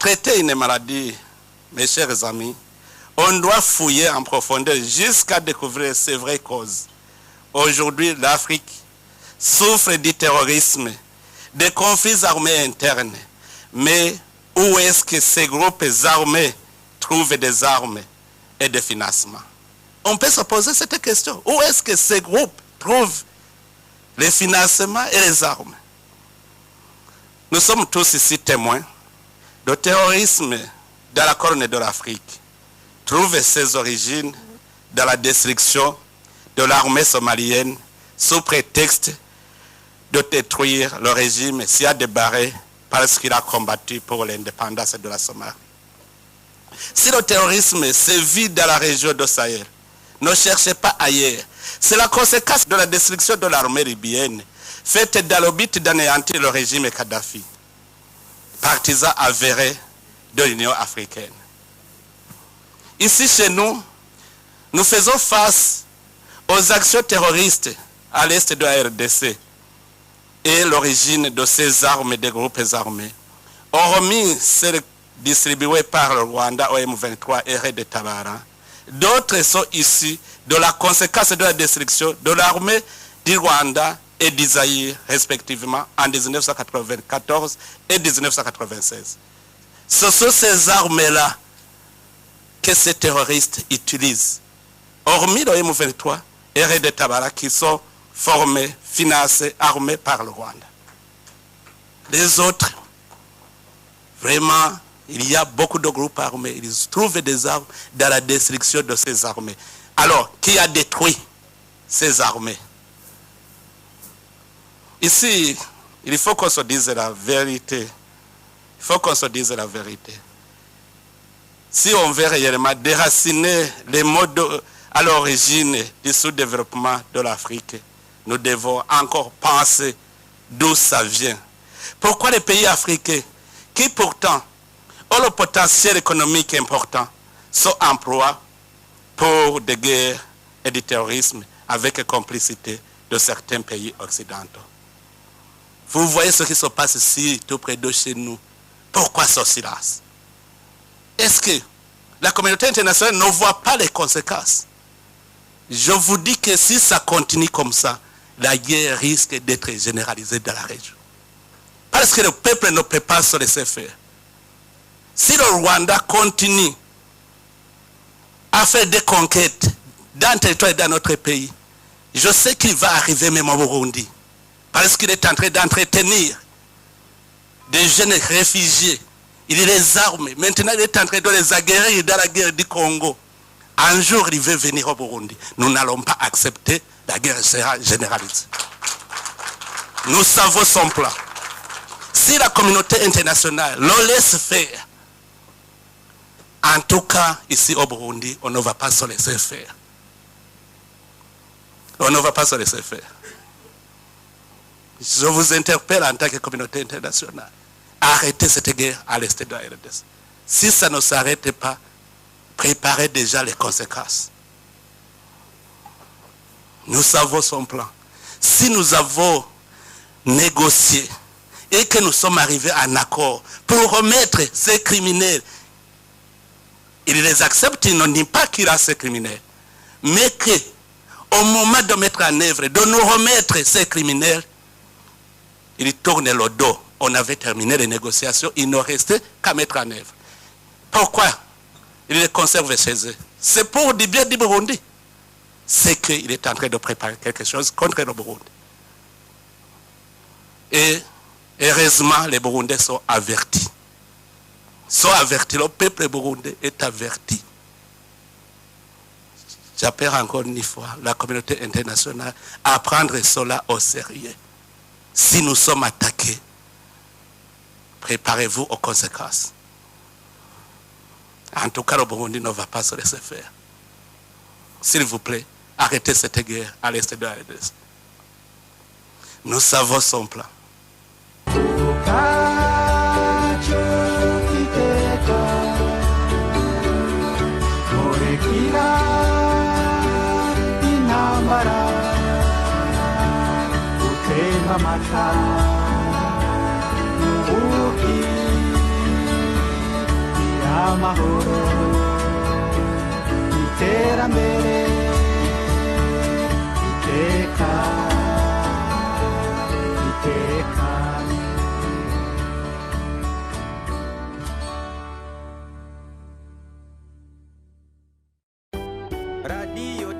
traiter une maladie, mes chers amis, on doit fouiller en profondeur jusqu'à découvrir ses vraies causes. Aujourd'hui, l'Afrique souffre du terrorisme, des conflits armés internes. Mais où est-ce que ces groupes armés trouvent des armes et des financements? On peut se poser cette question. Où est-ce que ces groupes trouvent les financements et les armes? Nous sommes tous ici témoins. Le terrorisme dans la Corne de l'Afrique trouve ses origines dans la destruction de l'armée somalienne sous prétexte de détruire le régime Siad Barre parce qu'il a combattu pour l'indépendance de la Somalie. Si le terrorisme sévit dans la région de Sahel, ne cherchez pas ailleurs. C'est la conséquence de la destruction de l'armée libyenne, faite dans le but d'anéantir le régime Kadhafi, partisan avéré de l'Union africaine. Ici chez nous, nous faisons face aux actions terroristes à l'est de la RDC et l'origine de ces armes des groupes armés, hormis celles distribuées par le Rwanda au M23 et Red Tabara. D'autres sont issus de la conséquence de la destruction de l'armée du Rwanda et d'Isaïe, respectivement, en 1994 et 1996. Ce sont ces armes-là que ces terroristes utilisent, hormis le M23 et Red Tabara qui sont formés, financés, armés par le Rwanda. Les autres, vraiment, il y a beaucoup de groupes armés. Ils trouvent des armes dans la destruction de ces armées. Alors, qui a détruit ces armées? Ici, il faut qu'on se dise la vérité. Il faut qu'on se dise la vérité. Si on veut réellement déraciner les modes à l'origine du sous-développement de l'Afrique, nous devons encore penser d'où ça vient. Pourquoi les pays africains, qui pourtant ont le potentiel économique important, sont emplois pour des guerres et du terrorisme avec complicité de certains pays occidentaux? Vous voyez ce qui se passe ici, tout près de chez nous. Pourquoi ce silence? Est-ce que la communauté internationale ne voit pas les conséquences? Je vous dis que si ça continue comme ça, la guerre risque d'être généralisée dans la région. Parce que le peuple ne peut pas se laisser faire. Si le Rwanda continue à faire des conquêtes dans le territoire et dans notre pays, je sais qu'il va arriver même au Burundi. Parce qu'il est en train d'entretenir des jeunes réfugiés. Il les arme. Maintenant, il est en train de les aguerrir dans la guerre du Congo. Un jour, il veut venir au Burundi. Nous n'allons pas accepter, la guerre sera généralisée. Nous savons son plan. Si la communauté internationale le laisse faire, en tout cas, ici au Burundi, on ne va pas se laisser faire. On ne va pas se laisser faire. Je vous interpelle en tant que communauté internationale. Arrêtez cette guerre à l'est de la RDC. Si ça ne s'arrête pas, préparez déjà les conséquences. Nous savons son plan. Si nous avons négocié et que nous sommes arrivés à un accord pour remettre ces criminels, ils les acceptent, ils ne disent pas qu'il y a ces criminels, mais qu'au moment de mettre en œuvre, de nous remettre ces criminels, ils tournent le dos. On avait terminé les négociations, il ne restait qu'à mettre en œuvre. Pourquoi ils les conservent chez eux? C'est pour du bien du Burundi. C'est qu'il est en train de préparer quelque chose contre le Burundi. Et heureusement, les Burundais sont avertis. Le peuple burundais est averti. J'appelle encore une fois la communauté internationale à prendre cela au sérieux. Si nous sommes attaqués, préparez-vous aux conséquences. En tout cas, le Burundi ne va pas se laisser faire. S'il vous plaît, arrêtez cette guerre à l'est de la RDC. Nous savons son plan. amahoro iterambere iteka iteka Radio